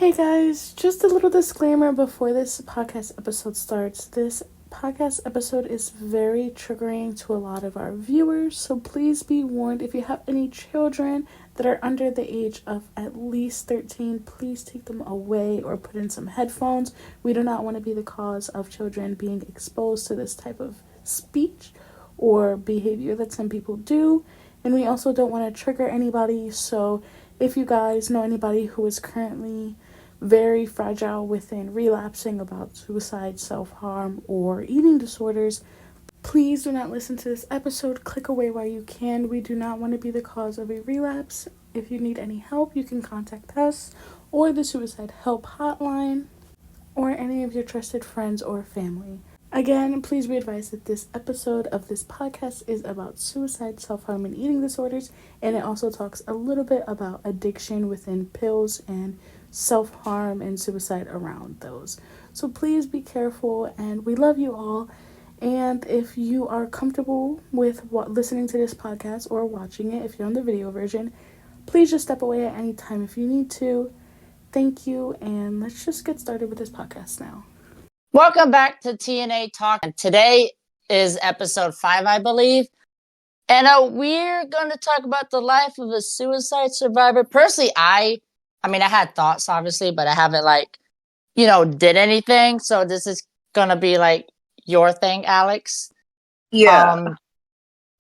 Hey guys, just a little disclaimer before this podcast episode starts. This podcast episode is very triggering to a lot of our viewers, so please be warned if you have any children that are under the age of at least 13, please take them away or put in some headphones. We do not want to be the cause of children being exposed to this type of speech or behavior that some people do, and we also don't want to trigger anybody, so if you guys know anybody who is currently very fragile within relapsing about suicide, self-harm, or eating disorders, please do not listen to this episode. Click away while you can. We do not want to be the cause of a relapse. If you need any help, you can contact us or the suicide help hotline or any of your trusted friends or family. Again, please be advised that this episode of this podcast is about suicide, self-harm, and eating disorders, and it also talks a little bit about addiction within pills and self-harm and suicide around those. So please be careful, and we love you all. And if you are comfortable with listening to this podcast or watching it, if you're on the video version, please just step away at any time if you need to. Thank you, and let's just get started with this podcast now. Welcome back to TNA Talk. And today is episode 5, I believe. And we're going to talk about the life of a suicide survivor. Personally, I had thoughts, obviously, but I haven't, did anything. So this is going to be, your thing, Alex. Yeah.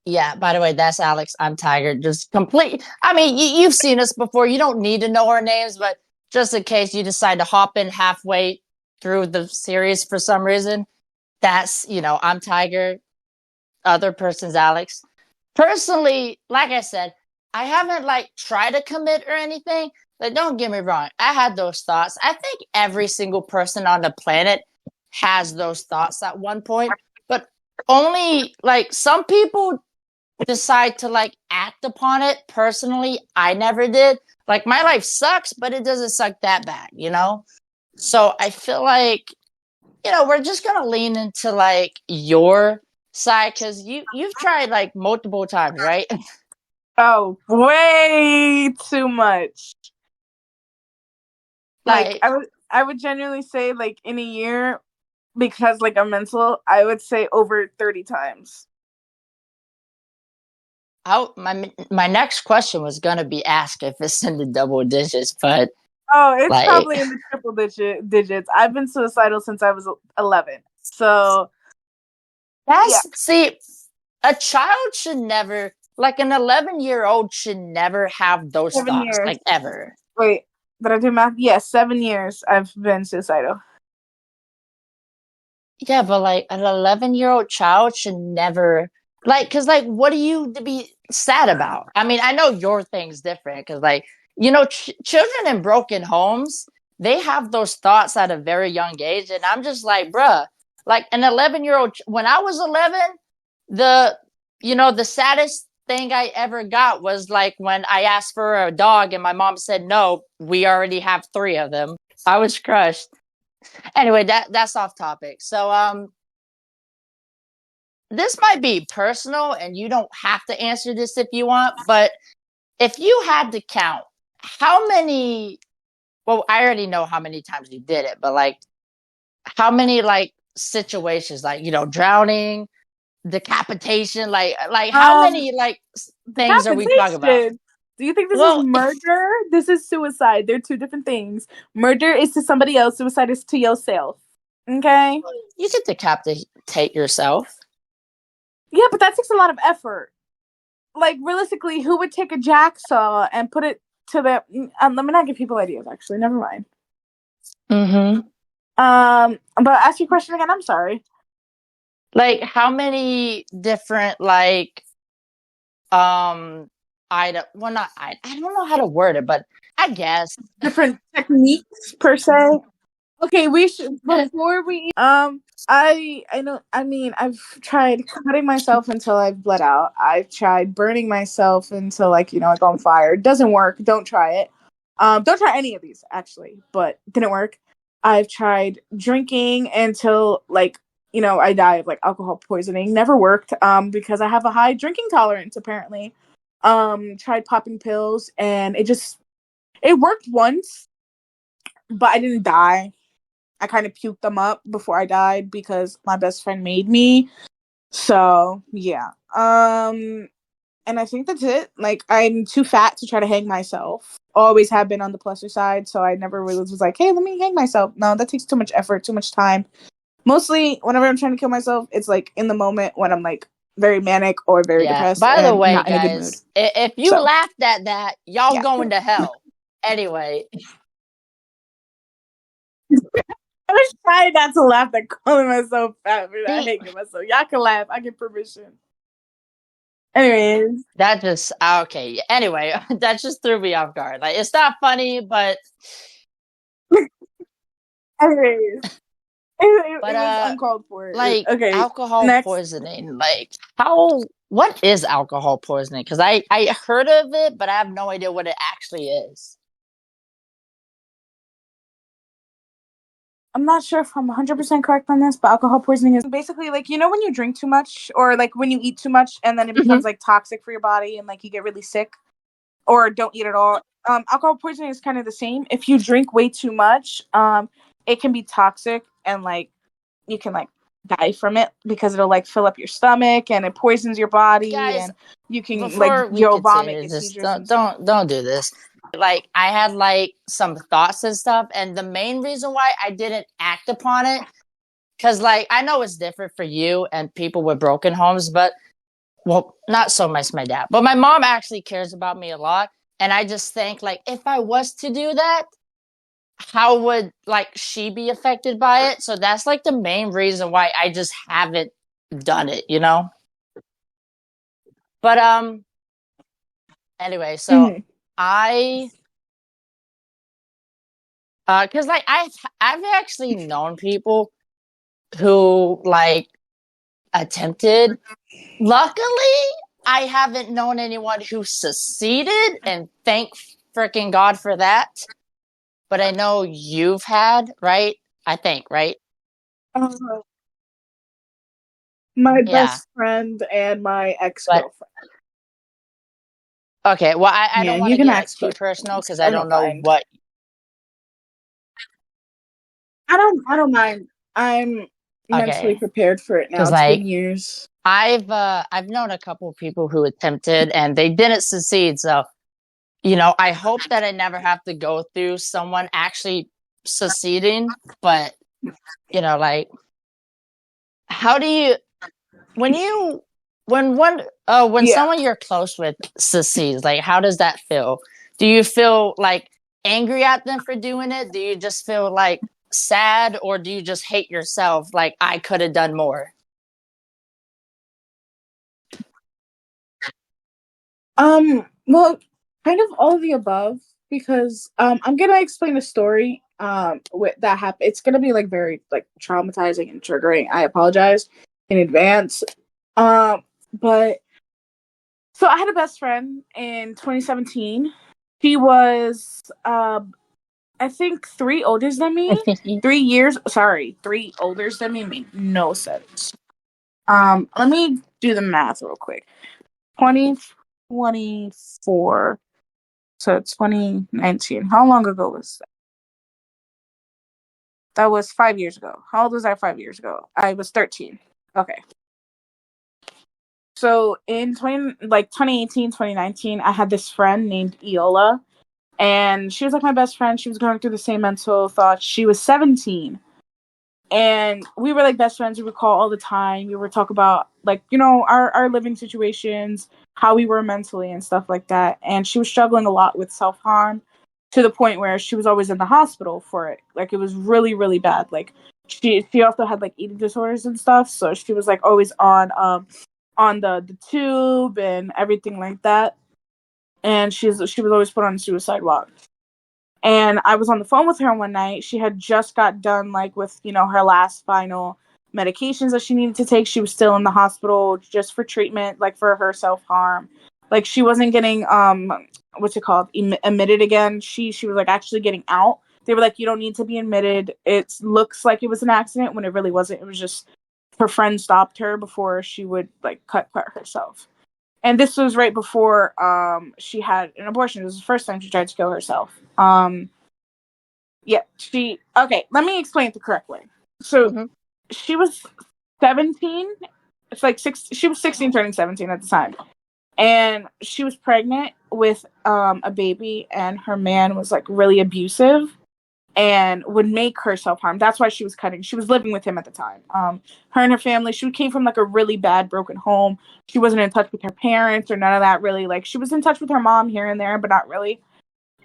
Yeah, by the way, that's Alex. I'm Tiger. Just complete. You've seen us before. You don't need to know our names, but just in case you decide to hop in halfway through the series for some reason, that's, I'm Tiger. Other person's Alex. Personally, like I said, I haven't tried to commit or anything. Don't get me wrong. I had those thoughts. I think every single person on the planet has those thoughts at one point, but only some people decide to act upon it. Personally, I never did. My life sucks, but it doesn't suck that bad, So I feel we're just going to lean into your side because you've tried multiple times, right? Oh, way too much. I would genuinely say in a year, because I'm mental, I would say over 30 times. My next question was going to be asked if it's in the double digits, but oh, it's probably in the triple digits. I've been suicidal since I was 11. So see, a child should never, an 11-year-old should never have those 7 thoughts, years. Ever. Wait, did I do math? Yes, 7 years I've been suicidal. Yeah, but an 11-year-old child should never, because what are you to be sad about? I know your thing's different because children in broken homes, they have those thoughts at a very young age, and I'm just bruh, an 11-year-old. When I was 11, the saddest thing I ever got was when I asked for a dog and my mom said no, we already have 3 of them. I was crushed. Anyway, that's off topic. So this might be personal and you don't have to answer this if you want, but if you had to count how many, well, I already know how many times you did it, but how many situations, drowning, decapitation, how many things are we talking about? Do you think this is murder? This is suicide. They're 2 different things. Murder is to somebody else. Suicide is to yourself. Okay? You could decapitate yourself. Yeah, but that takes a lot of effort. Realistically, who would take a jacksaw and put it to the... let me not give people ideas, actually. Never mind. Mm-hmm. But ask your question again. I'm sorry. How many different, I don't know how to word it, but I guess different techniques per se. Okay, we should, before we I've tried cutting myself until I've bled out. I've tried burning myself until I go on fire. It doesn't work. Don't try it. Don't try any of these actually, but it didn't work. I've tried drinking until I die of alcohol poisoning. Never worked because I have a high drinking tolerance apparently. Tried popping pills and it worked once, but I didn't die. I kind of puked them up before I died because my best friend made me. So yeah. And I think that's it. Like, I'm too fat to try to hang myself. Always have been on the pluser side, so I never really was like, hey, let me hang myself. No, that takes too much effort, too much time. Mostly, whenever I'm trying to kill myself, it's like in the moment when I'm like very manic or very Yeah. depressed By the and way, not in a good mood. guys, if you So laughed at that, y'all yeah. going to hell. Anyway, I was trying not to laugh at calling myself fat for that see, hanging myself. Y'all can laugh. I get permission. Anyways. that just okay. Anyway, that just threw me off guard. Like, it's not funny, but Anyways. but It was uncalled for. like Okay. alcohol Next. poisoning. Like, what is alcohol poisoning? Because I heard of it, but I have no idea what it actually is. I'm not sure if I'm 100% correct on this, but alcohol poisoning is basically like, you know, when you drink too much or like when you eat too much and then it becomes like toxic for your body and like you get really sick or don't eat at all. Alcohol poisoning is kind of the same. If you drink way too much, it can be toxic and like you can like die from it because it'll like fill up your stomach and it poisons your body Guys, and you can like before we you'll vomit, continue, get just seizures and stuff. don't do this. Like, I had like some thoughts and stuff, and the main reason why I didn't act upon it, because like I know it's different for you and people with broken homes, but well, not so much my dad, but my mom actually cares about me a lot, and I just think like if I was to do that, how would like she be affected by it? So that's like the main reason why I just haven't done it, you know? But anyway, so Mm-hmm. I cuz like I've actually known people who like attempted. Luckily, I haven't known anyone who succeeded, and thank freaking God for that. But I know you've had, right? I think, right? Uh, my Yeah. best friend and my ex But girlfriend. okay, well, I Yeah, don't want you to can get like ask too personal questions. because I I don't don't know mind. what. I don't mind. I'm mentally Okay, prepared for it now. because It's been like years. I've known a couple of people who attempted and they didn't succeed. So I hope that I never have to go through someone actually succeeding. But like, how do you when you when Yeah. someone you're close with succeeds? Like, how does that feel? Do you feel like angry at them for doing it? Do you just feel like sad, or do you just hate yourself? Like, I could have done more. Well, kind of all of the above because I'm gonna explain a story with that happened. It's gonna be like very like traumatizing and triggering. I apologize in advance. But so I had a best friend in 2017. She was I think 3 older than me. 3 years, sorry, 3 older than me made no sense. Let me do the math real quick. 2024 to 2019. How long ago was that? That was 5 years ago. How old was I 5 years ago? I was 13. Okay. So in 2018, 2019, I had this friend named Iola, and she was like my best friend. She was going through the same mental thoughts. She was 17. And we were like best friends. We would call all the time. We would talk about like, our living situations, how we were mentally and stuff like that. And she was struggling a lot with self-harm to the point where she was always in the hospital for it. Like it was really, really bad. Like she also had like eating disorders and stuff. So she was like always on the tube and everything like that. And she was always put on a suicide watch. And I was on the phone with her one night. She had just got done like with, her last final medications that she needed to take. She was still in the hospital just for treatment, like for her self-harm. Like she wasn't getting what's it called? Admitted again. She was like actually getting out. They were like, you don't need to be admitted. It looks like it was an accident when it really wasn't. It was just her friend stopped her before she would like cut herself. And this was right before she had an abortion. It was the first time she tried to kill herself. Yeah, okay, let me explain it the correct way. So Hmm. she was 17. It's like she was 16 turning 17 at the time. And she was pregnant with a baby, and her man was like really abusive and would make her self-harm. That's why she was cutting. She was living with him at the time. Her and her family, she came from like a really bad broken home. She wasn't in touch with her parents or none of that really. Like she was in touch with her mom here and there, but not really.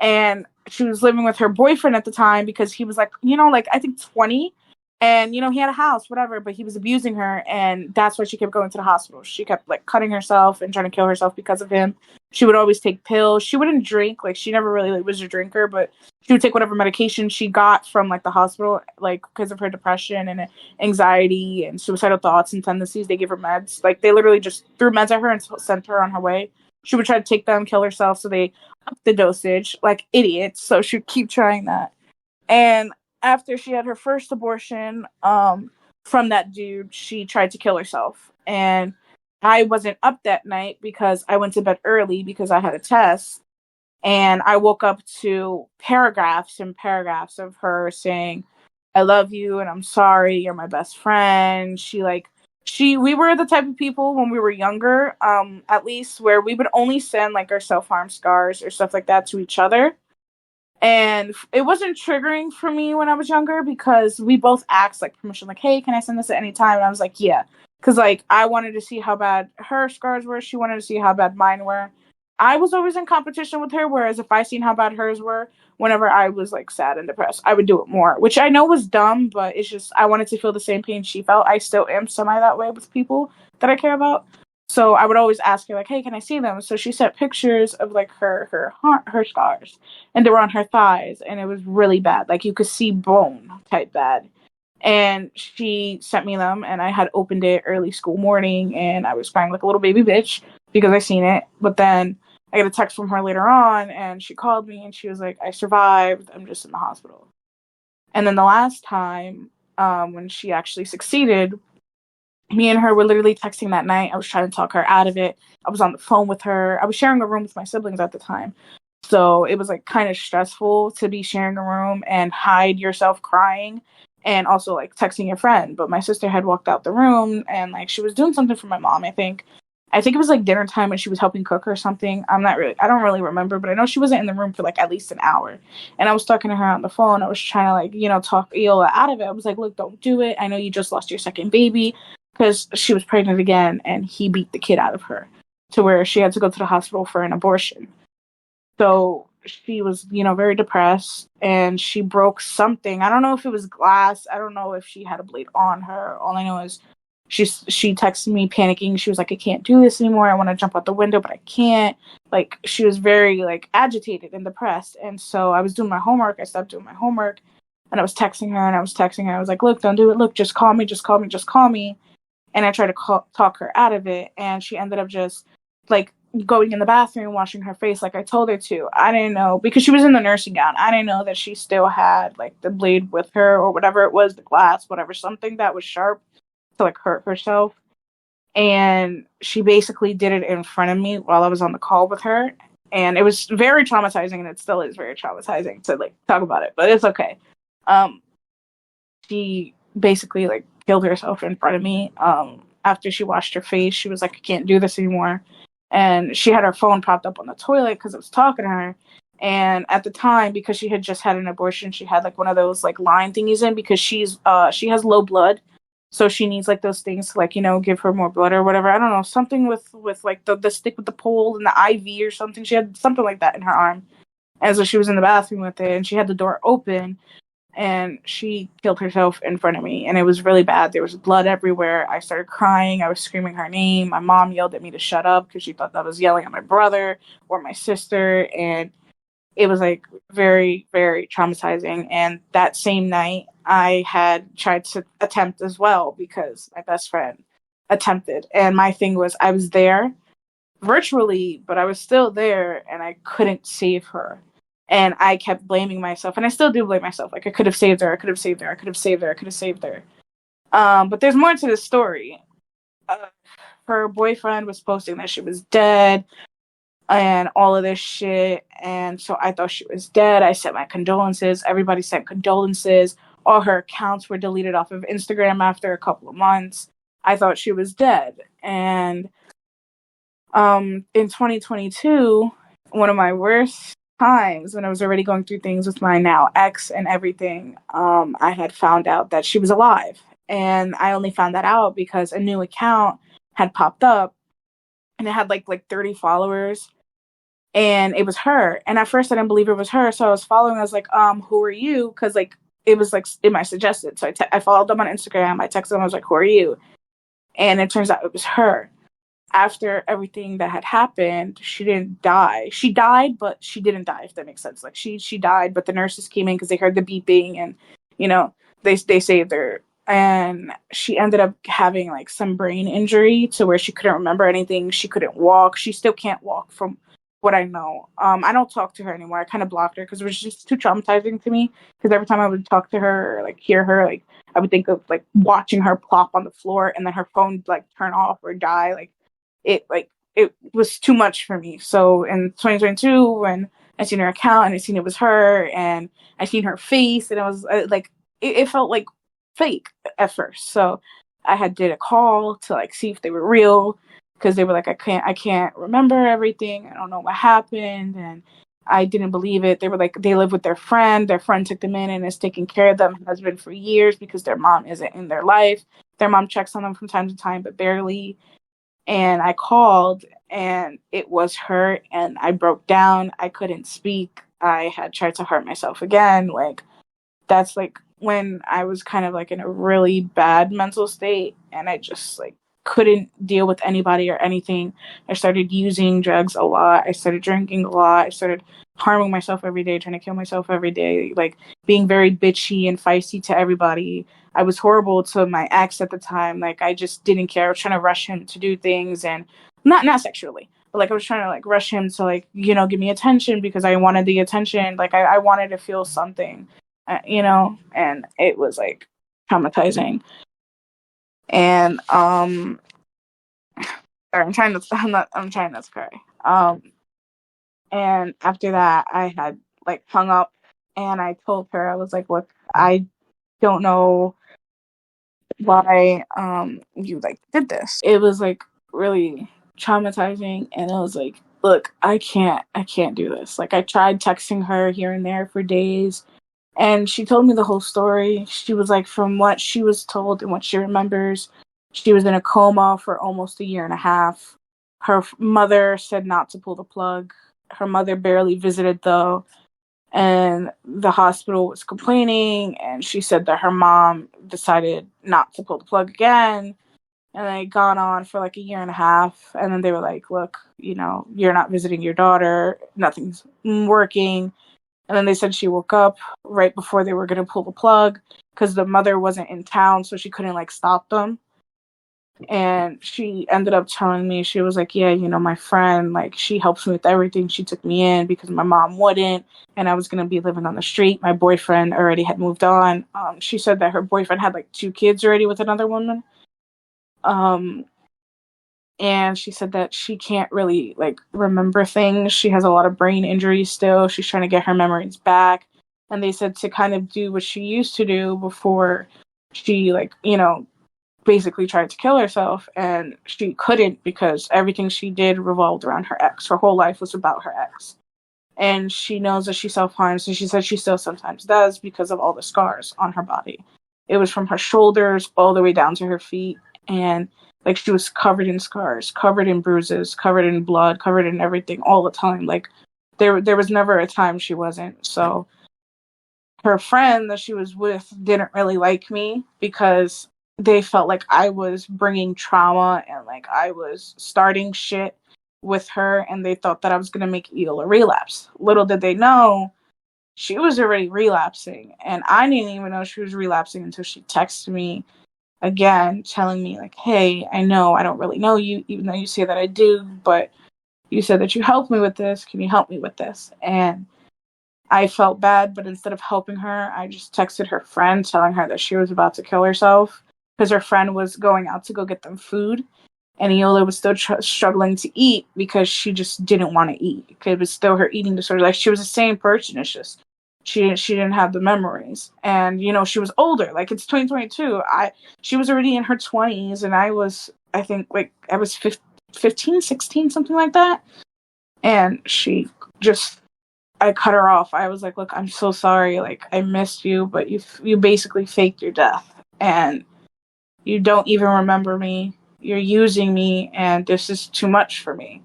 And she was living with her boyfriend at the time because he was like, like I think 20, and he had a house, whatever, but he was abusing her, and that's why she kept going to the hospital. She kept like cutting herself and trying to kill herself because of him. She would always take pills. She wouldn't drink. Like she never really like, was a drinker, but she would take whatever medication she got from like the hospital, like because of her depression and anxiety and suicidal thoughts and tendencies. They gave her meds. Like they literally just threw meds at her and sent her on her way. She would try to take them, kill herself, so they upped the dosage like idiots. So she'd keep trying that. And after she had her first abortion, from that dude, she tried to kill herself. And I wasn't up that night because I went to bed early because I had a test. And I woke up to paragraphs and paragraphs of her saying, I love you and I'm sorry, you're my best friend. We were the type of people when we were younger, at least, where we would only send like our self-harm scars or stuff like that to each other. And it wasn't triggering for me when I was younger because we both asked like permission, like, hey, can I send this at any time? And I was like, yeah. Because like I wanted to see how bad her scars were. She wanted to see how bad mine were. I was always in competition with her, whereas if I seen how bad hers were, whenever I was like sad and depressed, I would do it more, which I know was dumb, but it's just I wanted to feel the same pain she felt. I still am semi that way with people that I care about. So I would always ask her like, "Hey, can I see them?" So she sent pictures of like her scars, and they were on her thighs, and it was really bad. Like you could see bone type bad. And she sent me them, and I had opened it early school morning, and I was crying like a little baby bitch because I seen it. But then I got a text from her later on, and she called me, and she was like, "I survived. I'm just in the hospital." And then the last time, when she actually succeeded, me and her were literally texting that night. I was trying to talk her out of it. I was on the phone with her. I was sharing a room with my siblings at the time. So it was like kind of stressful to be sharing a room and hide yourself crying and also like texting your friend. But my sister had walked out the room and like she was doing something for my mom, I think. I think it was like dinner time when she was helping cook or something. I don't really remember, but I know she wasn't in the room for like at least an hour. And I was talking to her on the phone. I was trying to like, talk Iola out of it. I was like, look, don't do it. I know you just lost your second baby because she was pregnant again and he beat the kid out of her to where she had to go to the hospital for an abortion. So she was, very depressed and she broke something. I don't know if it was glass. I don't know if she had a blade on her. All I know is she texted me panicking. She was like, I can't do this anymore. I want to jump out the window, but I can't. Like she was very like agitated and depressed. And so I was doing my homework. I stopped doing my homework and I was texting her and I was texting her. I was like, look, don't do it. Look, just call me. Just call me. Just call me. And I tried to talk her out of it. And she ended up just like going in the bathroom, washing her face like I told her to. I didn't know because she was in the nursing gown. I didn't know that she still had like the blade with her or whatever it was, the glass, whatever, something that was sharp to like hurt herself. And she basically did it in front of me while I was on the call with her. And it was very traumatizing and it still is very traumatizing to like talk about it, but it's okay. Um, she basically like killed herself in front of me. After she washed her face, she was like, I can't do this anymore. And she had her phone propped up on the toilet because I was talking to her. And at the time, because she had just had an abortion, she had like one of those like line thingies in because she has low blood. So she needs like those things to like, give her more blood or whatever. I don't know, something with like the stick with the pole and the IV or something. She had something like that in her arm. And so she was in the bathroom with it and she had the door open and she killed herself in front of me and it was really bad. There was blood everywhere. I started crying. I was screaming her name. My mom yelled at me to shut up because she thought that I was yelling at my brother or my sister, and it was like very, very traumatizing. And that same night I had tried to attempt as well because my best friend attempted, and my thing was I was there virtually, but I was still there and I couldn't save her. And I kept blaming myself, and I still do blame myself. Like I could have saved her, I could have saved her, I could have saved her, I could have saved her. But there's more to the story. Uh, her boyfriend was posting that she was dead. and all of this shit. And so I thought she was dead. I sent my condolences. Everybody sent condolences. All her accounts were deleted off of Instagram after a couple of months. I thought she was dead. And in 2022, one of my worst times when I was already going through things with my now ex and everything, I had found out that she was alive. And I only found that out because a new account had popped up and it had like 30 followers, and it was her. And at first I didn't believe it was her. So I was following, I was like, who are you? Because like it was like in my suggested. So I followed them on Instagram. I texted them, I was like, who are you? And it turns out it was her. After everything that had happened, she didn't die. She died, but she didn't die, if that makes sense. Like she died, but the nurses came in because they heard the beeping, and you know, they saved her. And she ended up having like some brain injury to where she couldn't remember anything. She couldn't walk. She still can't walk from what I know. I don't talk to her anymore. I kind of blocked her because it was just too traumatizing to me. Because every time I would talk to her or like hear her, like I would think of like watching her plop on the floor and then her phone like turn off or die. It was too much for me. So in 2022, when I seen her account and I seen it was her, and I seen her face, and it was it felt like fake at first. So I had did a call to like see if they were real, because they were like, I can't remember everything. I don't know what happened. And I didn't believe it. They were like, they live with their friend. Their friend took them in and is taking care of them, has been for years, because their mom isn't in their life. Their mom checks on them from time to time, but barely. And I called, and it was her, and I broke down. I couldn't speak. I had tried to hurt myself again. Like, that's like when I was kind of like in a really bad mental state, and I just like couldn't deal with anybody or anything. I started using drugs a lot. I started drinking a lot. I started harming myself every day, trying to kill myself every day, like being very bitchy and feisty to everybody. I was horrible to my ex at the time. Like I just didn't care. I was trying to rush him to do things, and not sexually, but like I was trying to like rush him to like, give me attention, because I wanted the attention. Like I wanted to feel something, and it was like traumatizing. And sorry, I'm trying to I'm trying not to cry. And after that I had like hung up, and I told her, I was like, look, I don't know why you like did this. It was like really traumatizing, and I was like, look, I can't do this. Like I tried texting her here and there for days, and she told me the whole story. She was like, from what she was told and what she remembers, she was in a coma for almost a year and a half. Her mother said not to pull the plug. Her mother barely visited, though, and the hospital was complaining, and she said that her mom decided not to pull the plug again, and they gone on for like a year and a half, and then they were like, look, you're not visiting your daughter, nothing's working. And then they said she woke up right before they were going to pull the plug, because the mother wasn't in town, so she couldn't like stop them. And she ended up telling me, she was like, yeah, my friend, like she helps me with everything. She took me in because my mom wouldn't, and I was going to be living on the street. My boyfriend already had moved on. She said that her boyfriend had like 2 kids already with another woman. And she said that she can't really like remember things. She has a lot of brain injuries still. She's trying to get her memories back. And they said to kind of do what she used to do before she like, basically tried to kill herself, and she couldn't, because everything she did revolved around her ex. Her whole life was about her ex. And she knows that she self-harms, and she said she still sometimes does because of all the scars on her body. It was from her shoulders all the way down to her feet, and like she was covered in scars, covered in bruises, covered in blood, covered in everything all the time. Like there was never a time she wasn't. So her friend that she was with didn't really like me, because they felt like I was bringing trauma, and like I was starting shit with her, and they thought that I was going to make Eel a relapse. Little did they know, she was already relapsing, and I didn't even know she was relapsing until she texted me again, telling me like, hey, I know I don't really know you, even though you say that I do, but you said that you helped me with this. Can you help me with this? And I felt bad, but instead of helping her, I just texted her friend telling her that she was about to kill herself, because her friend was going out to go get them food, and Eola was still struggling to eat because she just didn't want to eat. It was still her eating disorder. Like, she was the same person. It's just she didn't have the memories. And she was older. Like, it's 2022. She was already in her 20s, and I was, I think, like, I was 15, 16, something like that. And I cut her off. I was like, look, I'm so sorry. Like, I missed you, but you basically faked your death, and you don't even remember me. You're using me, and this is too much for me.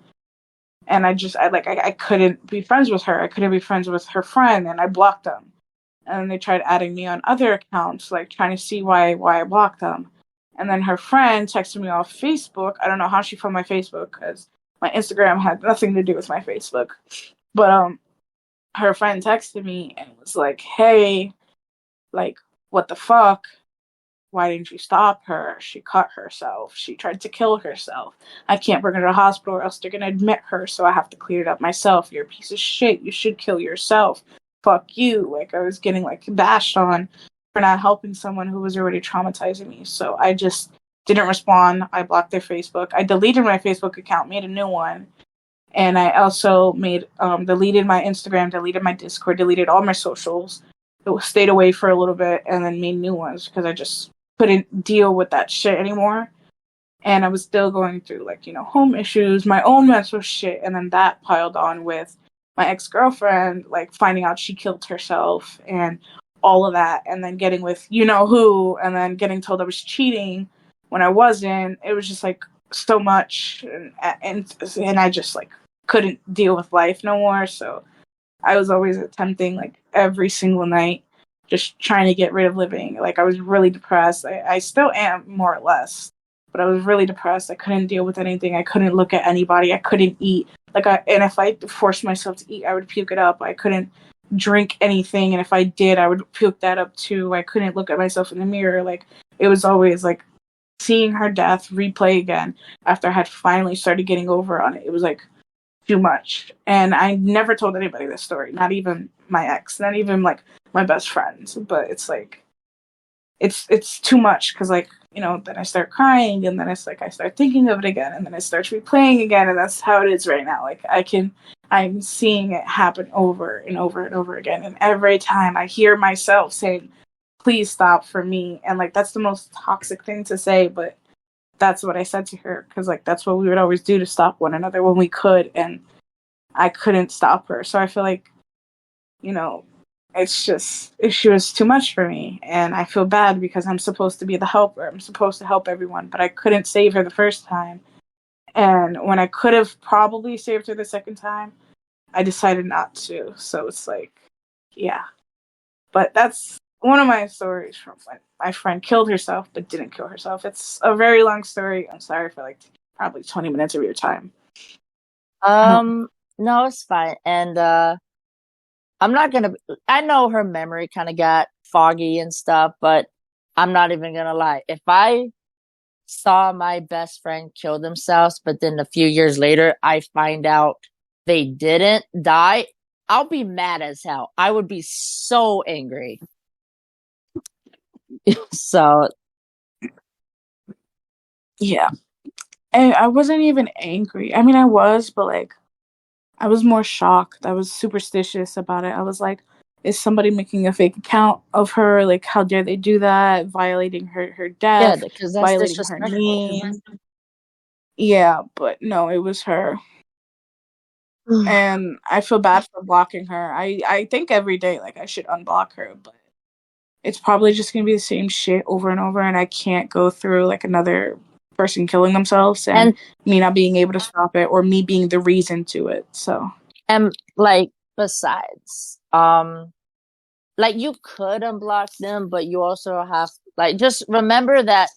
And I couldn't be friends with her. I couldn't be friends with her friend, and I blocked them. And they tried adding me on other accounts, like trying to see why I blocked them. And then her friend texted me off Facebook. I don't know how she found my Facebook, because my Instagram had nothing to do with my Facebook. But her friend texted me and was like, hey, like, what the fuck? Why didn't you stop her? She cut herself. She tried to kill herself. I can't bring her to the hospital or else they're going to admit her, so I have to clear it up myself. You're a piece of shit. You should kill yourself. Fuck you. Like, I was getting, like, bashed on for not helping someone who was already traumatizing me. So I just didn't respond. I blocked their Facebook. I deleted my Facebook account, made a new one. And I also deleted my Instagram, deleted my Discord, deleted all my socials. Stayed away for a little bit and then made new ones because I just couldn't deal with that shit anymore. And I was still going through, like, home issues, my own mental shit. And then that piled on with my ex-girlfriend, like, finding out she killed herself and all of that. And then getting with who, and then getting told I was cheating when I wasn't. It was just, like, so much. And I just, like, couldn't deal with life no more. So I was always attempting, like, every single night, just trying to get rid of living. Like, I was really depressed. I still am, more or less, but I was really depressed. I couldn't deal with anything. I couldn't look at anybody. I couldn't eat. And if I forced myself to eat, I would puke it up. I couldn't drink anything, and if I did, I would puke that up too. I couldn't look at myself in the mirror. Like, it was always like seeing her death replay again after I had finally started getting over on it. It was like too much. And I never told anybody this story, not even my ex, not even like my best friends. But it's like it's too much because, like, then I start crying, and then it's like I start thinking of it again, and then it starts replaying again, and that's how it is right now. Like, I'm seeing it happen over and over and over again, and every time I hear myself saying, please stop for me. And, like, that's the most toxic thing to say, but that's what I said to her, because, like, that's what we would always do to stop one another when we could, and I couldn't stop her. So I feel like, she was too much for me, and I feel bad because I'm supposed to be the helper. I'm supposed to help everyone, but I couldn't save her the first time. And when I could have probably saved her the second time, I decided not to. So it's like, yeah. But that's one of my stories from when my friend killed herself but didn't kill herself. It's a very long story. I'm sorry for, like, probably 20 minutes of your time. No, it's fine. And I'm not gonna. I know her memory kind of got foggy and stuff, but I'm not even gonna lie. If I saw my best friend kill themselves, but then a few years later I find out they didn't die, I'll be mad as hell. I would be so angry. So Yeah. And I wasn't even angry. I mean, I was, but, like, I was more shocked. I was superstitious about it. I was like, is somebody making a fake account of her? Like, how dare they do that? Violating her yeah, death, because that's violating her disrespectful. name. Yeah, but no, it was her. And I feel bad for blocking her. I think every day, like, I should unblock her, but it's probably just going to be the same shit over and over, and I can't go through, like, another person killing themselves and me not being able to stop it, or me being the reason to it. So, and, like, besides, like, you could unblock them, but you also have, like, just remember that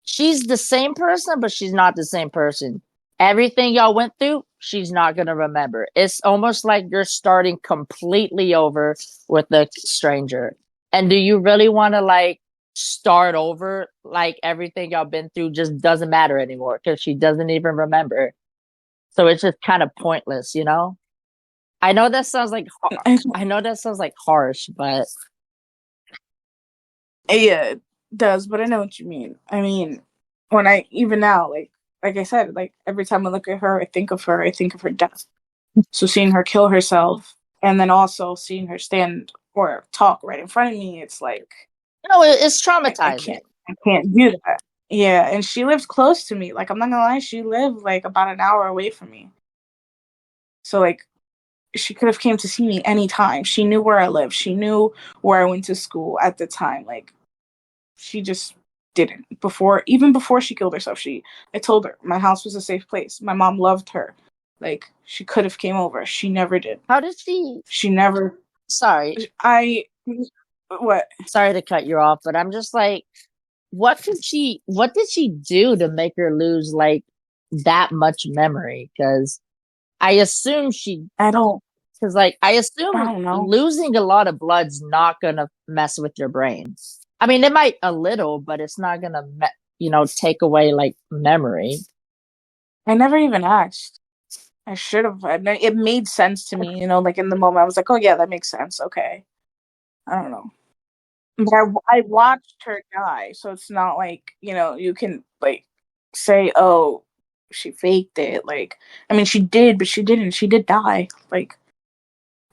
she's the same person, but she's not the same person. Everything y'all went through, she's not going to remember. It's almost like you're starting completely over with a stranger. And do you really want to, like, start over? Like, everything y'all been through just doesn't matter anymore because she doesn't even remember. So it's just kind of pointless, you know? I know that sounds like harsh, but yeah, it does, but I know what you mean. I mean, when I, even now, like, like I said, like every time I look at her, I think of her. I think of her death. So seeing her kill herself, and then also seeing her stand or talk right in front of me, it's like No, it's I traumatizing. can't do that. Yeah, and she lived close to me. Like I'm not gonna lie, she lived like about an hour away from me. So like she could have came to see me anytime. She knew where I lived. She knew where I went to school at the time. Like she just didn't. Even before she killed herself, I told her my house was a safe place. My mom loved her. Like she could have came over. She never did. How did she? She never. Sorry, I what? sorry to cut you off, but I'm just like, what did she do to make her lose like that much memory? Because I assume she, I don't. because like I I assume don't know. losing a lot of blood's not gonna mess with your brain. I mean, it might a little, but it's not gonna, take away like memory. I never even asked. I should have. It made sense to me, like in the moment, I was like, oh, yeah, that makes sense. Okay. I don't know. But I watched her die, so it's not like, you can, like, say, oh, she faked it. Like, I mean, she did, but she didn't. She did die. Like,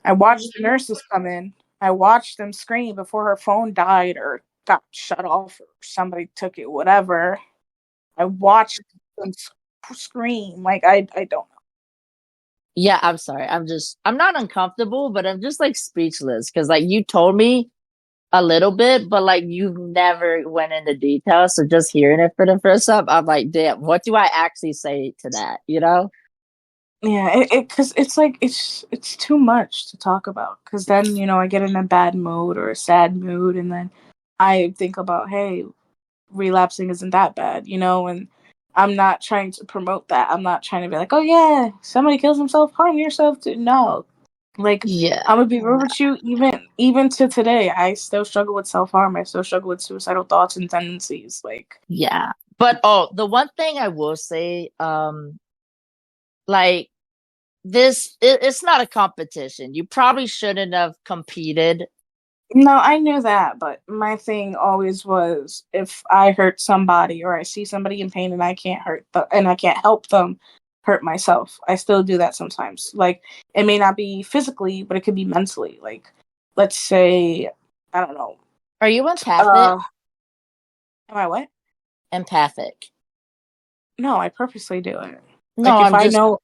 I watched the nurses come in. I watched them scream before her phone died or got shut off or somebody took it, whatever. I watched them scream. Like, I don't know. Yeah, I'm sorry. I'm not uncomfortable, but I'm just like speechless because like you told me a little bit, but like you never went into detail. So just hearing it for the first time, I'm like, damn, what do I actually say to that? You know? Yeah, because it's like it's too much to talk about. Because then I get in a bad mood or a sad mood, and then I think about, hey, relapsing isn't that bad, and I'm not trying to promote that. I'm not trying to be like, oh yeah, somebody kills himself, harm yourself too. No, like Yeah. I'm gonna be real with you. Even to today, I still struggle with self harm. I still struggle with suicidal thoughts and tendencies. Like, Yeah. But the one thing I will say, like it's not a competition. You probably shouldn't have competed. no, I knew that, but my thing always was if I hurt somebody or I see somebody in pain and I can't and I can't help them, hurt myself. I still do that sometimes. Like it may not be physically, but it could be mentally. Like let's say I don't know. Are you empathic? Am I what? Empathic. No, I purposely do it. No, Like if I'm I just know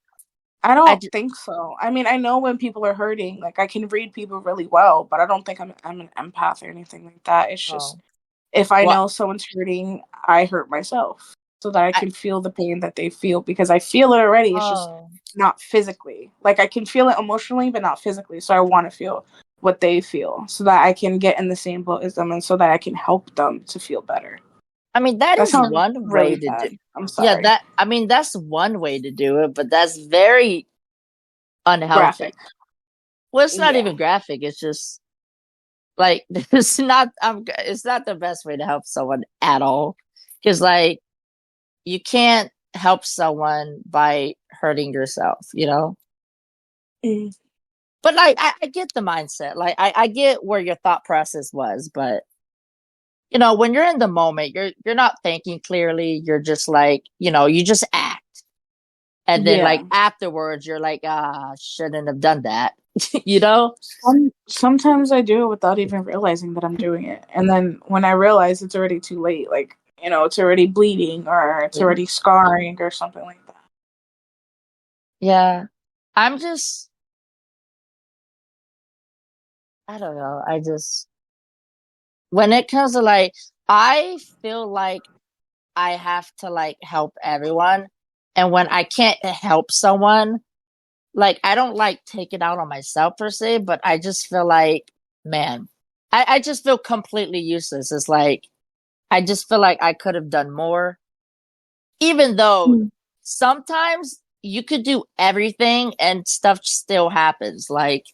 I I don't just, think so. I mean, I know when people are hurting. Like I can read people really well, but I don't think I'm an empath or anything like that. It's just oh. if I Well, know someone's hurting, I hurt myself so that I I can feel the pain that they feel because I feel it already. It's just oh. not physically. Like I can feel it emotionally, but not physically. So I want to feel what they feel so that I can get in the same boat as them and so that I can help them to feel better. I mean, that That is sounds one way really to do. bad. I'm Yeah, sorry. that's one way to do it, but that's very unhealthy. Graphic. Well, it's not Yeah. even graphic. It's just like it's not the best way to help someone at all. Because like you can't help someone by hurting yourself. Mm. But like I get the mindset. Like I get where your thought process was, but when you're in the moment, you're not thinking clearly. You're just like, you just act. And then like Yeah. afterwards you're like, shouldn't have done that. you know? Sometimes I do it without even realizing that I'm doing it. And then when I realize it's already too late, like, it's already bleeding or it's Yeah. already scarring or something like that. Yeah. I'm just I don't know. When it comes to like I feel like I have to like help everyone. And when I can't help someone, like I don't like take it out on myself per se, but I just feel like, man, I just feel completely useless. It's like I just feel like I could have done more. Even though Mm. sometimes you could do everything and stuff still happens. Like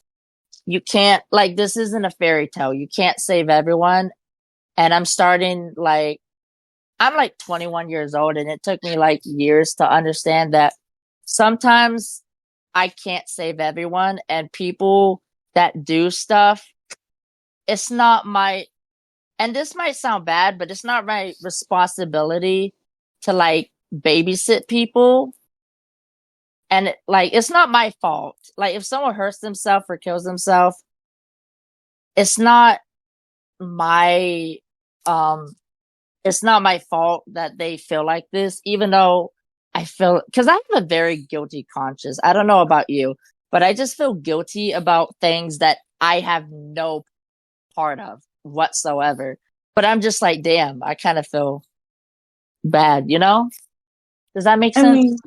you can't like this isn't a fairy tale. You can't save everyone. And I'm like 21 years old and it took me like years to understand that sometimes I can't save everyone and people that do stuff, it's not and this might sound bad, but it's not my responsibility to like babysit people, and it's not my fault. Like if someone hurts themselves or kills themselves, it's not my um it's not my fault that they feel like this, even though I feel, because I have a very guilty conscience. I don't know about you, but I just feel guilty about things that I have no part of whatsoever. But I'm just like, damn, I kind of feel bad, you know? Does that make I sense?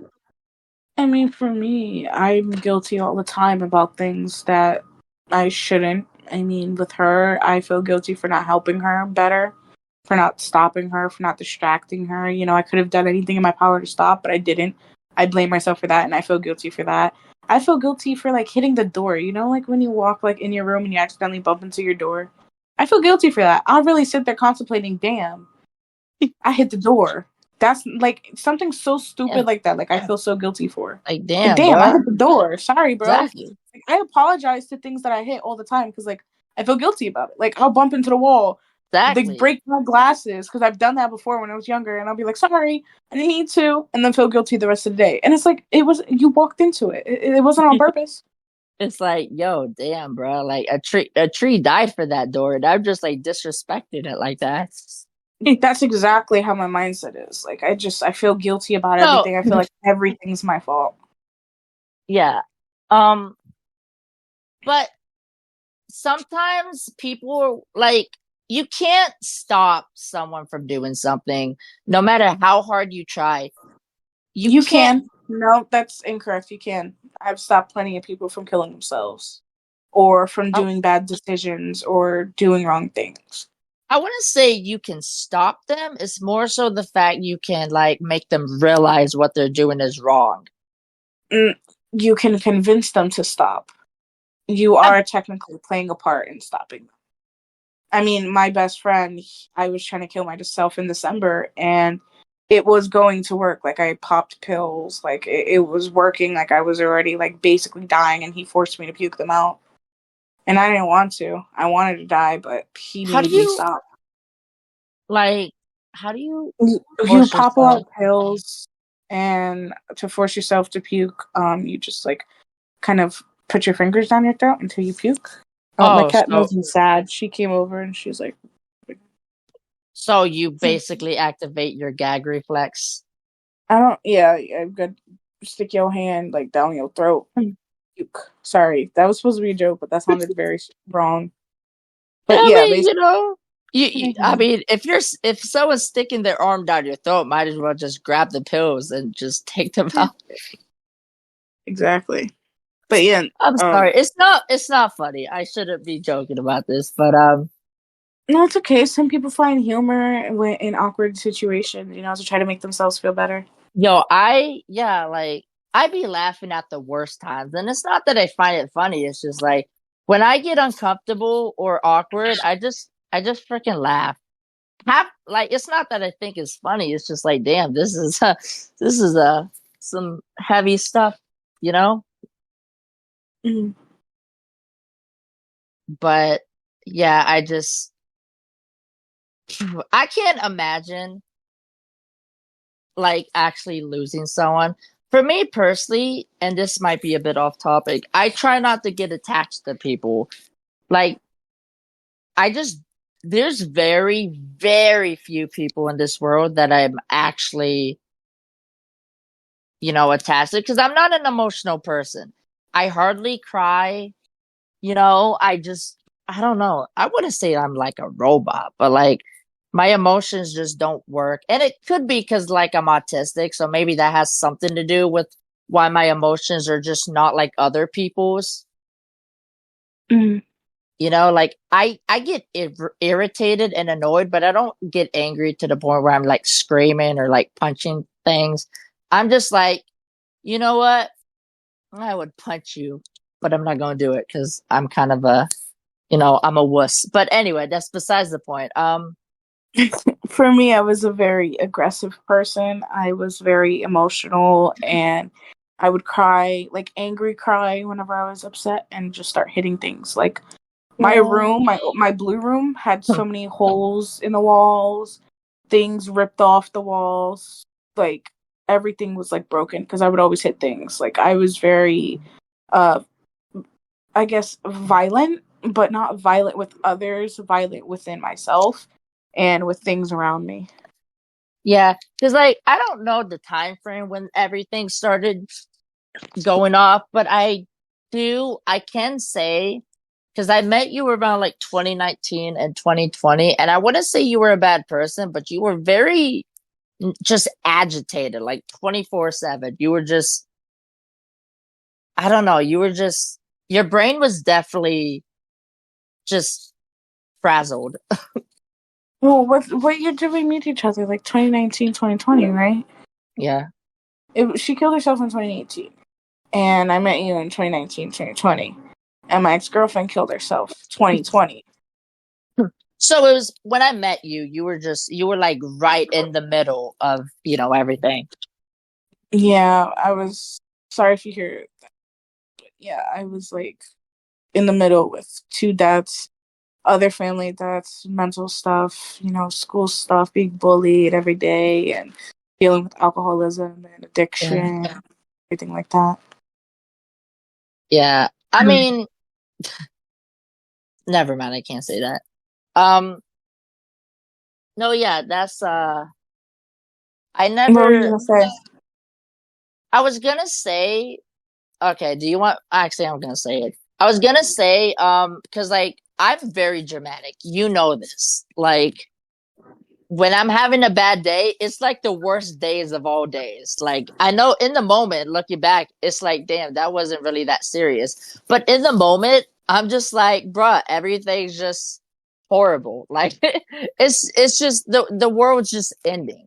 mean, for me, I'm guilty all the time about things that I shouldn't. I mean, with her, I feel guilty for not helping her better, for not stopping her, for not distracting her. You know, I could have done anything in my power to stop, but I didn't. I blame myself for that, and I feel guilty for that. I feel guilty for like hitting the door. You know, like when you walk like in your room and you accidentally bump into your door. I feel guilty for that. I'll really sit there contemplating, damn, I hit the door. That's like something so Yeah. stupid like that. Like I feel so guilty for. Like, Like damn, damn, I bro. hit the door. Sorry, bro. Exactly. Like, I apologize to things that I hit all the time because like I feel guilty about it. Like I'll bump into the wall, like Exactly. break my glasses because I've done that before when I was younger, and I'll be like, sorry, I didn't need to, and then feel guilty the rest of the day. And it's like you walked into it. It wasn't on purpose. It's like, yo, damn, bro. Like a tree died for that door, and I'm just like disrespecting it like that. That's exactly how my mindset is. Like I feel guilty about No, everything. I feel like everything's my fault. yeah. Um, but sometimes people like you can't stop someone from doing something, no matter how hard you try. You You can't. can. No, that's incorrect. You can. I've stopped plenty of people from killing themselves or from I, doing bad decisions or doing wrong things. I wouldn't say you can stop them. It's more so the fact you can like make them realize what they're doing is wrong. You can convince them to stop. You I, are technically playing a part in stopping them. I mean, my best friend, I was trying to kill myself in December and it was going to work. Like I popped pills, like it was working, like I was already like basically dying and he forced me to puke them out. And I didn't want to. I wanted to die, but he how do made me you stop. like? How do you You force pop a lot yourself? of pills, and to force yourself to puke, you just like kind of put your fingers down your throat until you puke. Oh, my Oh, cat so wasn't sad. She came over and she's like, so you basically activate your gag reflex. I don't. Yeah, I'm good. Stick your hand like down your throat. Puke. Sorry, that was supposed to be a joke, but that sounded very wrong. Yeah, But I yeah, mean, basically. I mean, if someone's sticking their arm down your throat, might as well just grab the pills and just take them out. Exactly. But yeah, I'm sorry, it's not funny. I shouldn't be joking about this, but no, it's okay. Some people find humor in awkward situations, you know, to try to make themselves feel better. yo, like I be laughing at the worst times, and it's not that I find it funny. It's just like when I get uncomfortable or awkward, I just freaking laugh. Like it's not that I think it's funny. It's just like, damn, this is some heavy stuff, you know. Mm. But yeah, I can't imagine like actually losing someone. For me personally, and this might be a bit off topic, I try not to get attached to people. Like I just there's very, very few people in this world that I'm actually, attached to because I'm not an emotional person. I hardly cry. I don't know. I wouldn't say I'm like a robot, but like my emotions just don't work. And it could be because like I'm autistic. So maybe that has something to do with why my emotions are just not like other people's. Mm. Like I get irritated and annoyed, but I don't get angry to the point where I'm like screaming or like punching things. I'm just like, you know what? I would punch you, but I'm not going to do it because I'm kind of I'm a wuss. But anyway, that's besides the point. For me, I was a very aggressive person. I was very emotional and I would cry, like angry cry whenever I was upset and just start hitting things. Like my Oh. room, my blue room had so many holes in the walls, things ripped off the walls. Like everything was like broken because I would always hit things. Like I was very, uh, I guess, violent, but not violent with others, violent within myself and with things around me. Yeah, because like I don't know the time frame when everything started going off, but I can say because I met you around like 2019 and 2020, and I wouldn't say you were a bad person, but you were very just agitated, like 24/7. You were just, I don't know, you were just, your brain was definitely just frazzled. Well, what year did we meet each other? Like 2019, 2020, right? Yeah. She killed herself in 2018. And I met you in 2019, 2020. And my ex-girlfriend killed herself 2020. So it was when I met you, you were like right in the middle of, everything. Yeah, I was sorry if you hear that. But yeah, I was like in the middle with two deaths, other family deaths, mental stuff, school stuff, being bullied every day and dealing with alcoholism and Yeah. addiction, everything like that. Yeah. I mean, never mind, I can't say that. Um, no, yeah, that's I What were you never gonna say? I was gonna say, okay, do you want actually I'm gonna say it. I was gonna say, because like I'm very dramatic. You know this. Like when I'm having a bad day, it's like the worst days of all days. Like I know in the moment, looking back, it's like, damn, that wasn't really that serious. But in the moment, I'm just like, bruh, everything's just horrible. Like it's just the world's just ending.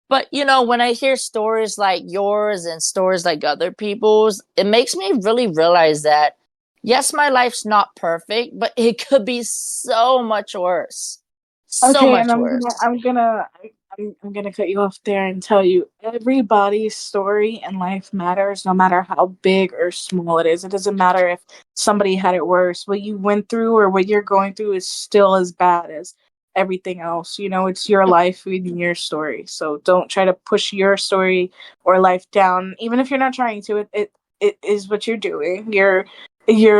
But when I hear stories like yours and stories like other people's, it makes me really realize that yes, my life's not perfect, but it could be so much worse. So Okay, and much worse. I'm gonna cut you off there and tell you everybody's story in life matters, no matter how big or small it is. It doesn't matter if somebody had it worse. What you went through or what you're going through is still as bad as everything else. It's your life and your story. So don't try to push your story or life down, even if you're not trying to. It is what you're doing. You're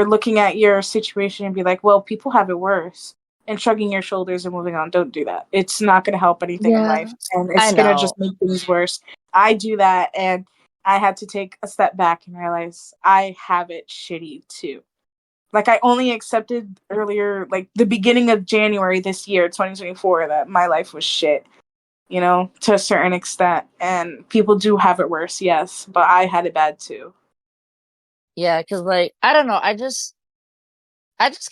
looking at your situation and be like, well, people have it worse and shrugging your shoulders and moving on. Don't do that. It's not going to help anything in Yeah, life, and I it's going to know. just make things worse. I do that, and I had to take a step back and realize I have it shitty too. Like I only accepted earlier, like the beginning of January this year, 2024, that my life was shit. To a certain extent, and people do have it worse, yes, but I had it bad too. Yeah, because like I don't know, I just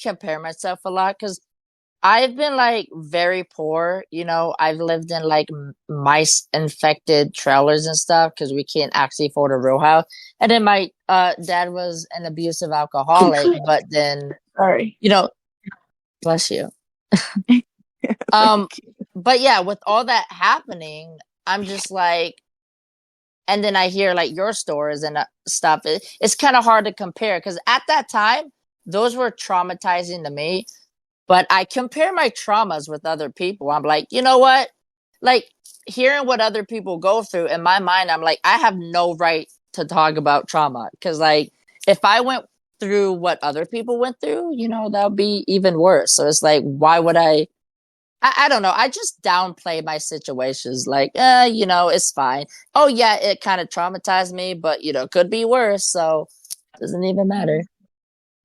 compare myself a lot because I've been like very poor. I've lived in like mice infected trailers and stuff because we can't actually afford a real house. And then my dad was an abusive alcoholic, but then Sorry. you know, bless you. Um, Thank you. but yeah, with all that happening, I'm just like, and then I hear like your stories and stuff. It's kind of hard to compare because at that time, those were traumatizing to me. But I compare my traumas with other people. I'm like, you know what? Like hearing what other people go through in my mind, I'm like, I have no right to talk about trauma because like if I went through what other people went through, that would be even worse. So it's like, why would I don't know. I just downplay my situations like, it's fine. Oh yeah, it kind of traumatized me, but could be worse. So it doesn't even matter.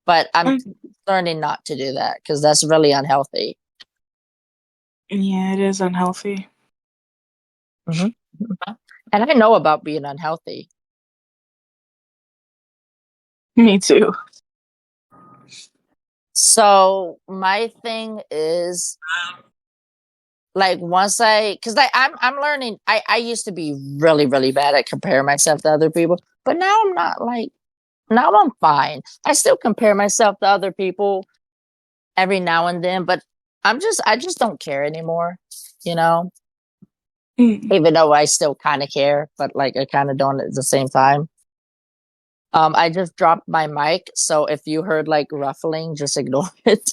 But I'm learning not to do that because that's really unhealthy. Yeah, it is unhealthy. Hmm. And I know about being unhealthy. Me too. So my thing is like once because like I'm learning. I used to be really really bad at comparing myself to other people, but now I'm not like now I'm fine. I still compare myself to other people every now and then, but I just don't care anymore. You know, Mm. even though I still kind of care, but like I kind of don't at the same time. I just dropped my mic, so if you heard like ruffling, just ignore it.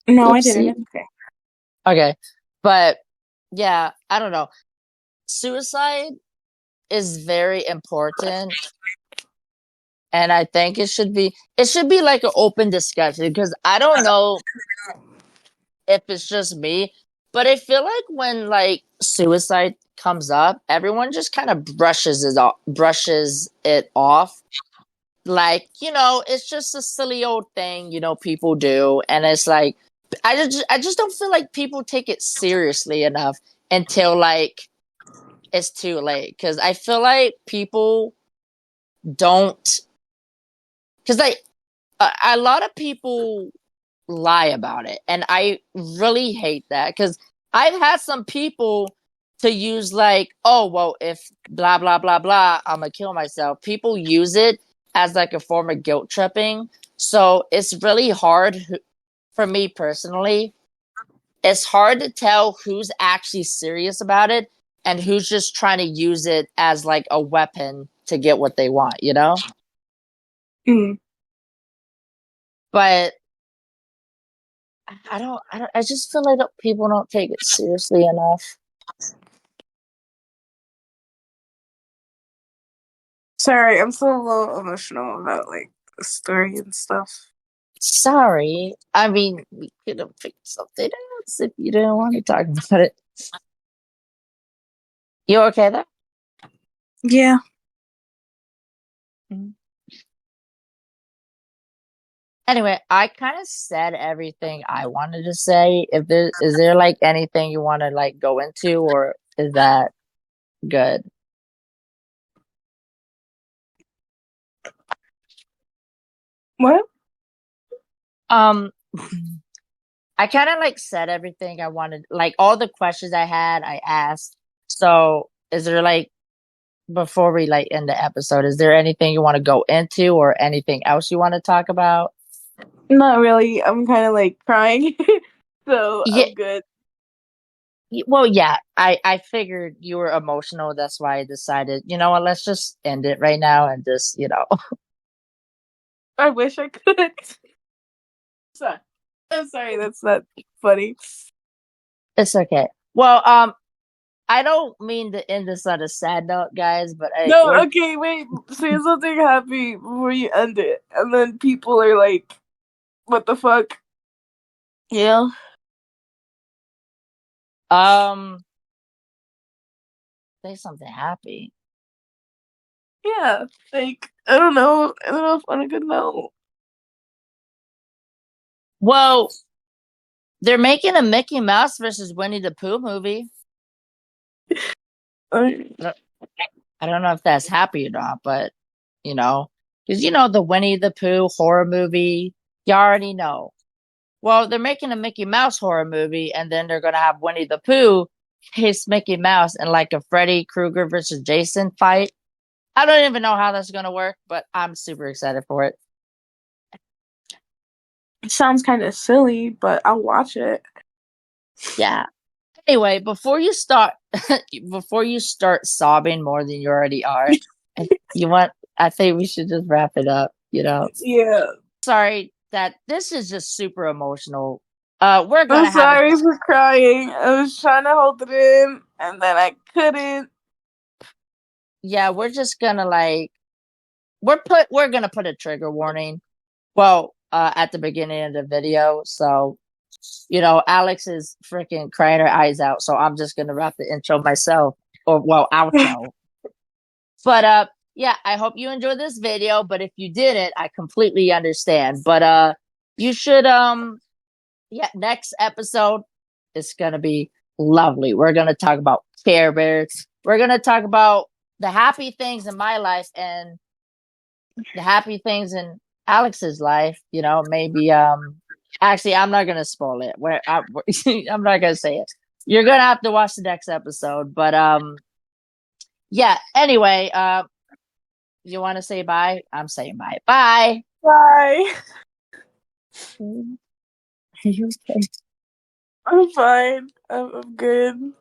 No, I didn't. Oopsie. It's okay. Okay. But yeah, I don't know. Suicide. is very important. And I think it should be like an open discussion, because I don't know if it's just me, but I feel like when like suicide comes up, everyone just kind of brushes it off. Like, it's just a silly old thing, people do. And it's like, I just don't feel like people take it seriously enough until like it's too late. Cause I feel like people don't, cause like a lot of people lie about it. And I really hate that, because I've had some people to use like, oh, well, if blah, blah, blah, blah, I'm going to kill myself. People use it as like a form of guilt tripping. So it's really hard for me personally. It's hard to tell who's actually serious about it and who's just trying to use it as like a weapon to get what they want, Mm. But I just feel like people don't take it seriously enough. Sorry, I'm still a little emotional about like the story and stuff. Sorry. I mean, we could have picked something else if you didn't want to talk about it. You okay there? Yeah. Anyway, I kind of said everything I wanted to say. Is there like anything you want to like go into, or is that good? What? Um, I kind of like said everything I wanted, like all the questions I had, I asked. So, is there like, before we like end the episode, is there anything you want to go into or anything else you want to talk about? Not really. I'm kind of like crying, so Yeah, I'm good. well, yeah, I figured you were emotional. That's why I decided, you know what, let's just end it right now and just, I wish I could. Sorry. I'm sorry. That's not funny. it's okay. Well, I don't mean to end this on a sad note, guys, but No, okay, wait. Say something happy before you end it, and then people are like, "What the fuck?" Yeah. um, say something happy. Yeah. Like I don't know. I don't know if on a good note. Well, they're making a Mickey Mouse versus Winnie the Pooh movie. I don't know if that's happy or not, but because the Winnie the Pooh horror movie, you already know. Well, they're making a Mickey Mouse horror movie, and then they're gonna have Winnie the Pooh chase Mickey Mouse in like a Freddy Krueger versus Jason fight. I don't even know how that's gonna work, but I'm super excited for it. It sounds kind of silly, but I'll watch it. Yeah. Anyway, before you start sobbing more than you already are, I think we should just wrap it up. Yeah. Sorry that this is just super emotional. We're I'm gonna have sorry for crying. I was trying to hold it in, and then I couldn't. yeah, we're just gonna like we're gonna put a trigger warning. Well, at the beginning of the video, so Alex is freaking crying her eyes out, so I'm just gonna wrap the intro myself, or well, outro. But yeah, I hope you enjoyed this video. But if you didn't, I completely understand. But you should yeah, next episode is gonna be lovely. We're gonna talk about Care Bears. We're gonna talk about the happy things in my life and the happy things in Alex's life. Maybe actually I'm not gonna spoil it. I'm not gonna say it. You're gonna have to watch the next episode. But yeah. Anyway, you want to say bye? I'm saying bye. Bye. Bye. Are you okay? I'm fine. I'm good.